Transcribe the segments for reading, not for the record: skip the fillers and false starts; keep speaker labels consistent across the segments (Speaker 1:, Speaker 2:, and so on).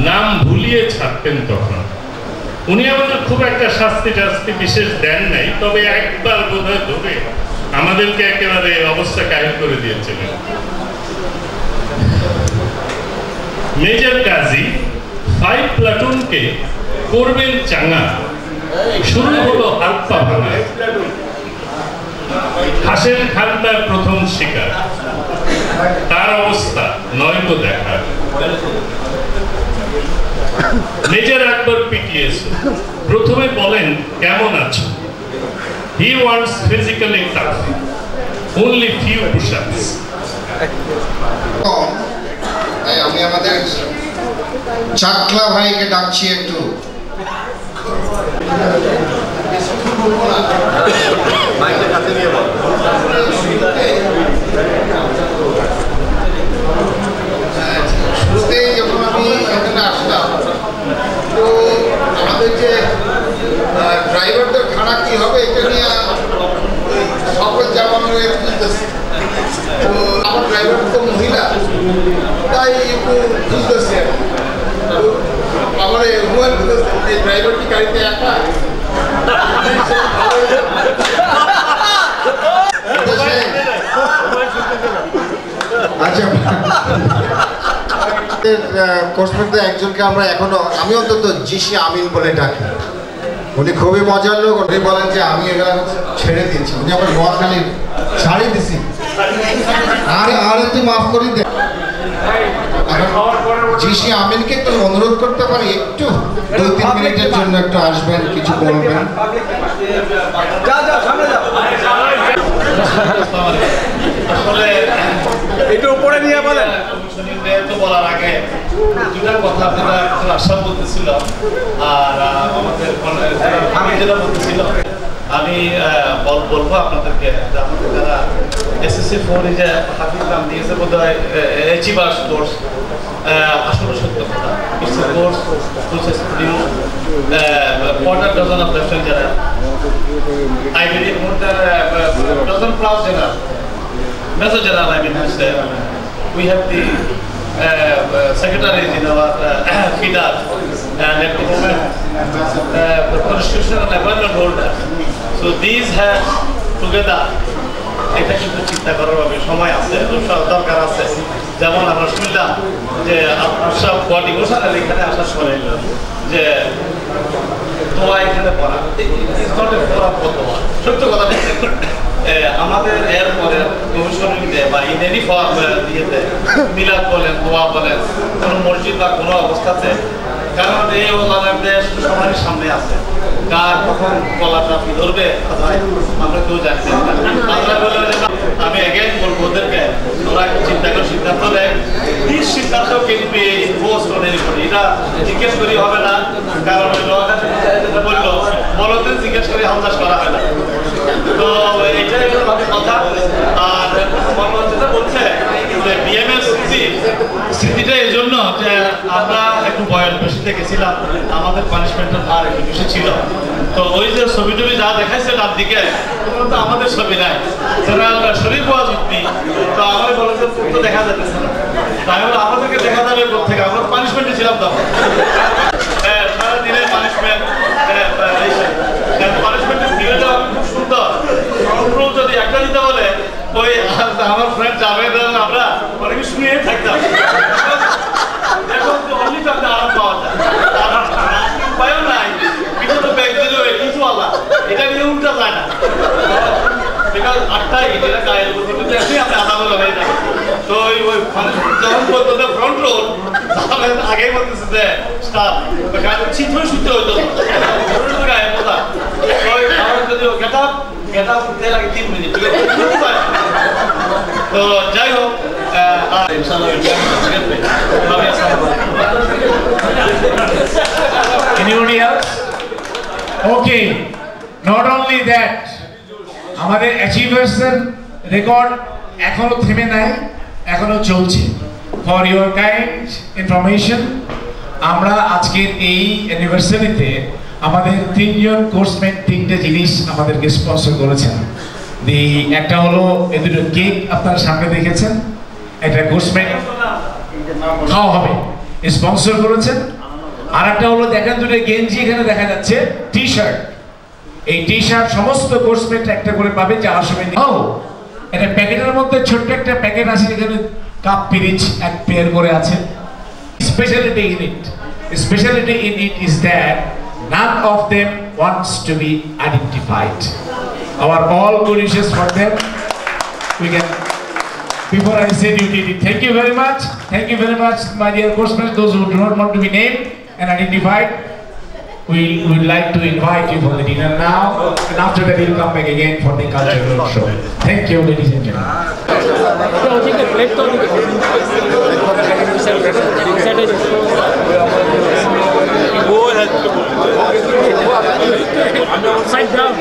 Speaker 1: নাম ভুলিয়ে ছাড়তেন তখন। উনি আমাদের খুব একটা শাস্তি বিশেষ দেন নাই, তবে একবার বোধহয় ধরে আমাদেরকে একেবারে অবস্থা কাহিল করে দিয়েছিলেন। মেজর গাজী 5 প্লাটুনকে করবেন চাঙ্গা, শুরু হলো হাত পা ভাঙা। হাসেন খান তার প্রথম শিকার, তার অবস্থা নয়তো দেখা। মেজর আকবর পিটিএস প্রথমে বলেন কেমন আছো। He wants physically tough, only few push-ups.
Speaker 2: আমি আমাদের চাকলা ভাইকে ডাকছি একটু। শুরুতেই যখন আমি এখানে আসলাম, তো আমাদের যে ড্রাইভারদের ভাড়া কি হবে এটা নিয়ে সকল জামানো বুঝতেছি। তো আমার ড্রাইভার তো মহিলা, তাই একটু বুঝতেছি। আমার হুমায়ুন এই ড্রাইভারটি গাড়িতে একা, আচ্ছা কোর্সমেটদের একজনকে আমরা এখনো, আমি অন্তত জিসি আমিন বলে ডাকি। উনি খুবই মজার লোক। উনি বলেন যে আমি এগুলো ছেড়ে দিয়েছি, উনি আমার নোয়াখালীর ছাড়িয়ে দিছি, আর একটু মাফ করে দে। জিসি আমিনকে একটু অনুরোধ করতে পারি, একটু 2-3 মিনিটের জন্য একটু আসবেন, কিছু বলবেন।
Speaker 3: আসলে একটু উপরে নিয়ে বলেন। তো বলার আগে দুটা কথা আপনারা আশা বলতেছিল, আর আমাদের আমি যেটা বলতেছিল, আমি বলবো আপনাদেরকে যে আমাদের যারা এসএসসি 4 যে হাফিজ নাম দিয়েছে বোধ হয় অ্যাচিভার্স কোর্স, আসলে সত্য কথা। It's a course which has produced quarter dozen of lieutenant general. I believe more than dozen plus general. Major general, I mean, we have the secretaries in our FIDA and at the moment the constitutional appointment holders. So these have together, এটা কিন্তু চিন্তা করার সময় আছে, দরকার আছে। যেমন আমরা শুনলাম যে সব ডিভোশনাল এখানে আসার পরে যে দোয়া এখানে পড়া, সত্য কথা আমাদের এরপরে কমিশনিতে বা ইনেনি ফর্ম দিয়েতে মিলাদ বলেন, দোয়া বলেন, কোনো মসজিদ বা কোনো অবস্থাতে, কারণ এই দেশ সবারই সামনে আছে, কার কখন গলাটা ধরবে আমরা কেউ জানি না। আমি এগেন বলবো ওদেরকে, ওরা চিন্তা করে সিদ্ধান্ত নেয়, এই সিদ্ধান্ত কিন্তু এটা জিজ্ঞেস করি হবে না, কারণ বললো বলতে জিজ্ঞেস করে হামদাস করা হয় না। তো এটাই হলো কথা। আর যেটা বলছে যে বিএমএস স্মৃতিটা এই জন্য যে আমরা একটু বয়স বেশি দেখেছিলাম, আমাদের পানিশমেন্টের ভার একটু বেশি ছিল। তো ওই যে ছবি টবি যা দেখাইছে তার দিকে তো আমাদের ছবি নাই, যারা শরীর পাওয়া যুক্তি, তো আমাদের বলে যে তো দেখা যাচ্ছে না, তাই বলে আমাদেরকে দেখা যাবে থেকে আমরা পানিশমেন্টে ছিলাম তখন। সারাদিনের পানিশমেন্ট, পানিশমেন্টের ভিডিওটা খুব সুন্দর। কন্ট্রোল যদি একটা দিতে বলে, ওই আমার ফ্রেন্ড যাবে, আমরা অনেক শুনিয়ে থাকতাম। এখন তো অনলি টাকা আরাম পাওয়া যায়, উপায়ও নাই, পিছনে ব্যাগ দিল কিছু আলা, এটা নিয়ে উল্টা যায় না। বিকাল 8টায় এটা গায়ের উপর আমি আধা বলে হয়ে যাবে। তো ওই যখন বলতো ফ্রন্ট রোল, তাহলে আগেই বলতেছে যে স্টাফ ছিট হয়ে শুনতে হইতো গায়ে বোঝা। যদি গেটা উঠতে লাগে 3 মিনিট। তো যাই হোক,
Speaker 4: Anybody else? Okay. Not only that, আমাদের অ্যাচিভার্স এর রেকর্ড এখনো থেমে নাই, এখনো চলছে। ফর ইউর কাইন্ড ইনফরমেশন, আমরা আজকের এই অ্যানিভার্সারিতে আমাদের 3 জন কোর্সমেট 3টে জিনিস আমাদেরকে স্পন্সর করেছেন। একটা হলো এই দুটো কেক আপনার সামনে দেখেছেন, একটা কোর্সমেট খাওয়া হবে, স্পন্সর করেছেন। আর একটা হলো দেখেন দুটো গেঞ্জি এখানে দেখা যাচ্ছে, টি শার্ট। এই টি শার্ট সমস্ত কোর্সমেট একটা করে পাবে যাওয়ার সময়। ও এটা প্যাকেটের মধ্যে ছোট্ট একটা প্যাকেট আছে, এখানে কাপ পিরিচ এক পেয়ার করে আছে। Speciality in it, speciality in it is that none of them wants to be identified. Our all good wishes for them. We can. Before I say you did it, thank you very much. Thank you very much, my dear coursemate. Those who do not want to be named and identified, we would like to invite you for the dinner now, and after that we'll come back again for the cultural show. Thank you, ladies and gentlemen.
Speaker 5: Side down.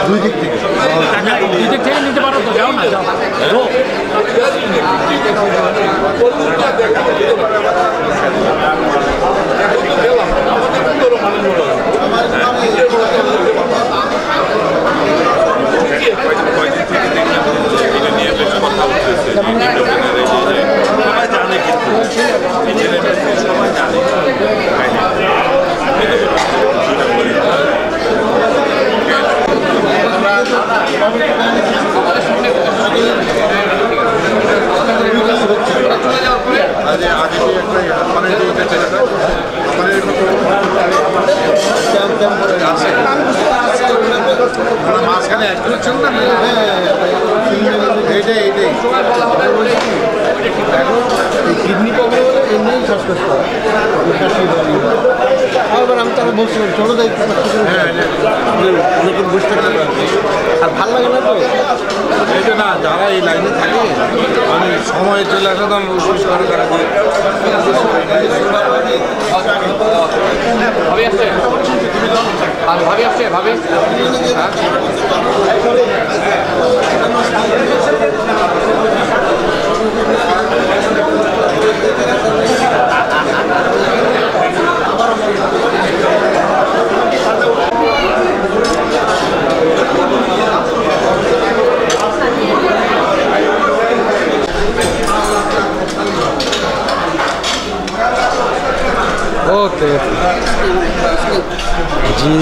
Speaker 6: দুই দিক থেকে নিতে পারো তো, যাও না, যাও।
Speaker 2: মাঝখানে কিডনি প্রবলেম হলে এমনি শ্বাসকষ্ট আবার আমি তারা বলছিলাম চলো যাই অনেকক্ষণ বসে থাকতে আর ভালো লাগে না তো এটা না, যারা এই লাইনে থাকে মানে সময় চলে আসে তখন উৎসব করে তারা
Speaker 5: ভাবি আসছে, আর ভাবি আসছে, ভাবি
Speaker 6: ओके जी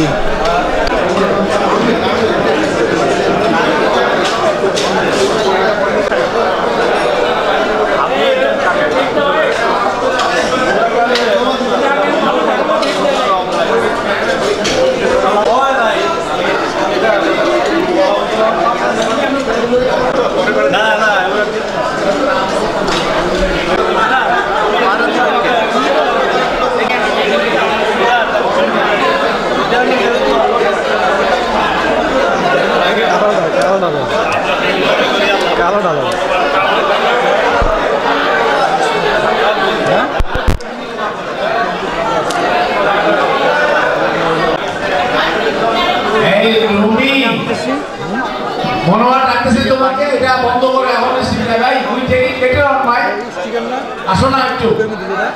Speaker 6: कालो डालो
Speaker 4: মনোয়ার ডাকতেছে তোমাকে, এটা বন্ধ করে এখন সিটটা ভাই we take it better on my আসো না একটু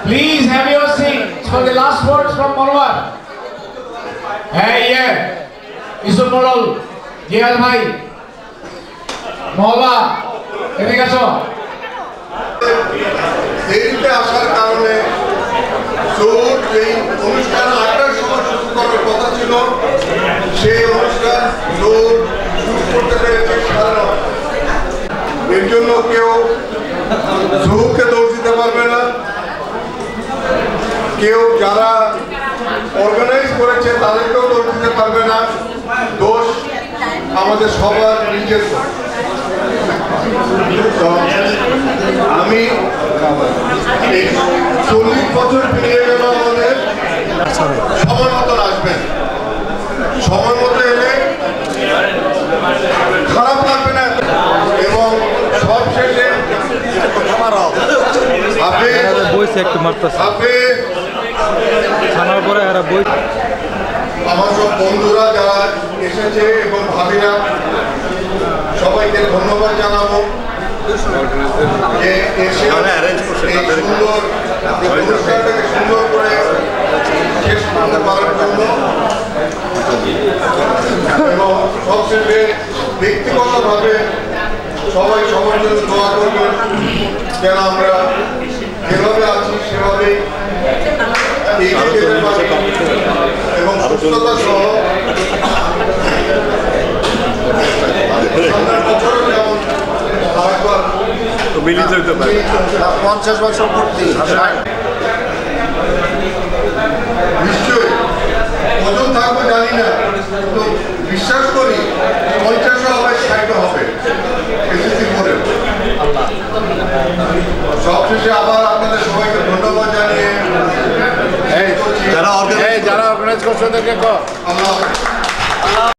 Speaker 4: please have your seat for the last words from Monowar. হ্যাঁ ইয়ে ইসুফ মোড়ল জিয়াল ভাই মহলা এদিকে আসো।
Speaker 2: দেরিতে আসার কারণে এই অনুষ্ঠান ৮টার সময় শুরু করার কথা ছিল, সেই অনুষ্ঠান শুরু করতে পেরেছে সারা। এর জন্য কেউ জুহুকে দোষ দিতে পারবে না, কেউ যারা অর্গানাইজ করেছে তাদেরকেও দোষ দিতে পারবে না। দোষ আমাদের সবার নিজের। আমি 40 বছর পেরিয়ে গেল আমাদের, সময় মতন আসবেন, সময় মতো এলে খারাপ লাগবে না। এবং সব শেষে আমার সব বন্ধুরা যারা এসেছে এবং ভাবিরা সবাইকে ধন্যবাদ জানাবো যে এসে এই সুন্দর অনুষ্ঠানটাকে সুন্দর করে শেষ করতে পারার জন্য এবং সবশেষে ব্যক্তিগতভাবে সবাই সবার জন্য দোয়া করবেন যেন আমরা যেভাবে আছি সেভাবেই এগিয়ে যেতে পারি এবং সুস্থতা সহ
Speaker 7: মিলিত হতে পারে
Speaker 2: 50 বছর পূর্তি নিশ্চয়ই ওজন থাকবে জানি না তো বিশ্বাস করি 50 হবে 60 হবে এসএসসি করে সবশেষে আবার আপনাদের সবাইকে ধন্যবাদ জানিয়ে
Speaker 7: যারা অর্গানাইজ করছে ওদেরকে
Speaker 2: আল্লাহ